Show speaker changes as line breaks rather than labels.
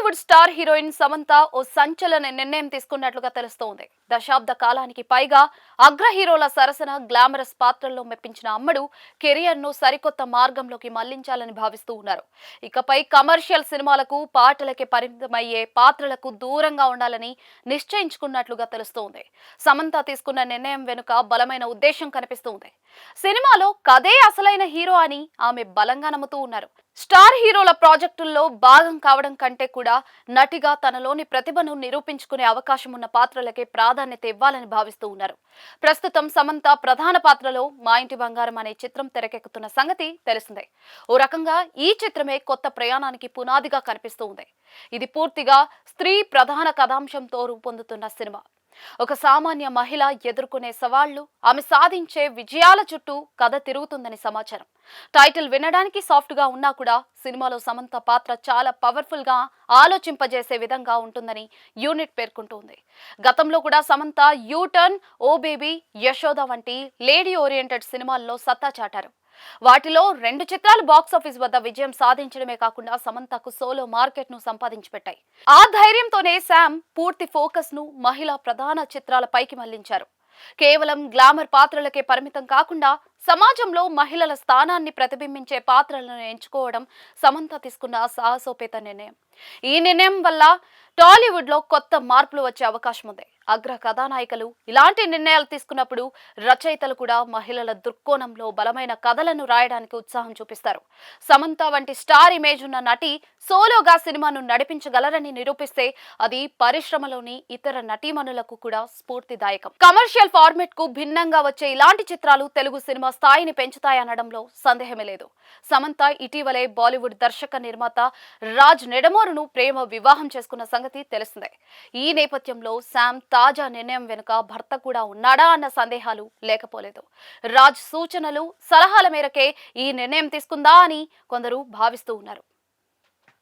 Bollywood star heroine Samantha ఓ సంచలన నిర్ణయం తీసుకున్నట్లుగా తెలుస్తోంది. దశాబ్ద కాలానికి పైగా అగ్ర హీరోల సరసన గ్లామరస్ పాత్రల్లో మెప్పించిన అమ్మడు కెరియర్ ను సరికొత్త మార్గంలోకి మళ్లించాలని భావిస్తూ ఉన్నారు. ఇకపై కమర్షియల్ సినిమాలకు, పాటలకే పరిమితమయ్యే పాత్రలకు దూరంగా ఉండాలని నిశ్చయించుకున్నట్లుగా తెలుస్తోంది. సమంత తీసుకున్న నిర్ణయం వెనుక బలమైన ఉద్దేశం కనిపిస్తోంది. సినిమాలో కథే అసలైన హీరో అని ఆమె బలంగా నమ్ముతూ ఉన్నారు. స్టార్ హీరోల ప్రాజెక్టుల్లో భాగం కావడం కంటే కూడా నటిగా తనలోని ప్రతిభను నిరూపించుకునే అవకాశం ఉన్న పాత్రలకే ప్రాధాన్యత ఇవ్వాలని భావిస్తూ ఉన్నారు. ప్రస్తుతం సమంత ప్రధాన పాత్రలో మా ఇంటి బంగారం అనే చిత్రం తెరకెక్కుతున్న సంగతి తెలిసిందే. ఓ రకంగా ఈ చిత్రమే కొత్త ప్రయాణానికి పునాదిగా కనిపిస్తూ ఉంది. ఇది పూర్తిగా స్త్రీ ప్రధాన కథాంశంతో రూపొందుతున్న సినిమా. ఒక సామాన్య మహిళ ఎదుర్కొనే సవాళ్లు, ఆమె సాధించే విజయాల చుట్టూ కథ తిరుగుతుందని సమాచారం. టైటిల్ వినడానికి సాఫ్ట్ గా ఉన్నా కూడా సినిమాలో సమంత పాత్ర చాలా పవర్ఫుల్ గా ఆలోచింపజేసే విధంగా ఉంటుందని యూనిట్ పేర్కొంటోంది. గతంలో కూడా Samantha U turn, oh baby, Yashoda వంటి లేడీ ఓరియంటెడ్ సినిమాల్లో సత్తా చాటారు. వాటిలో 2 చిత్రాలు బాక్సాఫీస్ వద్ద విజయం సాధించడమే కాకుండా సమంతకు సోలో మార్కెట్ ను సంపాదించి పెట్టాయి. ఆ ధైర్యంతోనే శామ్ పూర్తి ఫోకస్ ను మహిళా ప్రధాన చిత్రాలపైకి మళ్లించారు. కేవలం గ్లామర్ పాత్రలకే పరిమితం కాకుండా సమాజంలో మహిళల స్థానాన్ని ప్రతిబింబించే పాత్రలను ఎంచుకోవడం సమంత తీసుకున్న సాహసోపేత నిర్ణయం. ఈ నిర్ణయం వల్ల టాలీవుడ్ లో కొత్త మార్పులు వచ్చే అవకాశం ఉంది. అగ్ర కథానాయికలు ఇలాంటి నిర్ణయాలు తీసుకున్నప్పుడు రచయితలు కూడా మహిళల దృక్కోణంలో బలమైన కథలను రాయడానికి ఉత్సాహం చూపిస్తారు. సమంత వంటి స్టార్ ఇమేజ్ ఉన్న నటి సోలోగా సినిమాను నడిపించగలరని నిరూపిస్తే అది పరిశ్రమలోని ఇతర నటీమణులకు కూడా స్ఫూర్తిదాయకం. కమర్షియల్ ఫార్మెట్ కు భిన్నంగా వచ్చే ఇలాంటి చిత్రాలు తెలుగు సినిమా స్థాయిని పెంచుతాయనడంలో సందేహమే లేదు. సమంత ఇటీవలే బాలీవుడ్ దర్శక నిర్మాత రాజ్ నెడమోరును ప్రేమ వివాహం చేసుకున్న సంగతి తెలిసిందే. ఈ నేపథ్యంలో శామ్ తాజా నిర్ణయం వెనుక భర్త కూడా ఉన్నాడా అన్న సందేహాలు లేకపోలేదు. రాజ్ సూచనలు, సలహాల మేరకే ఈ నిర్ణయం తీసుకుందా అని కొందరు భావిస్తూ ఉన్నారు.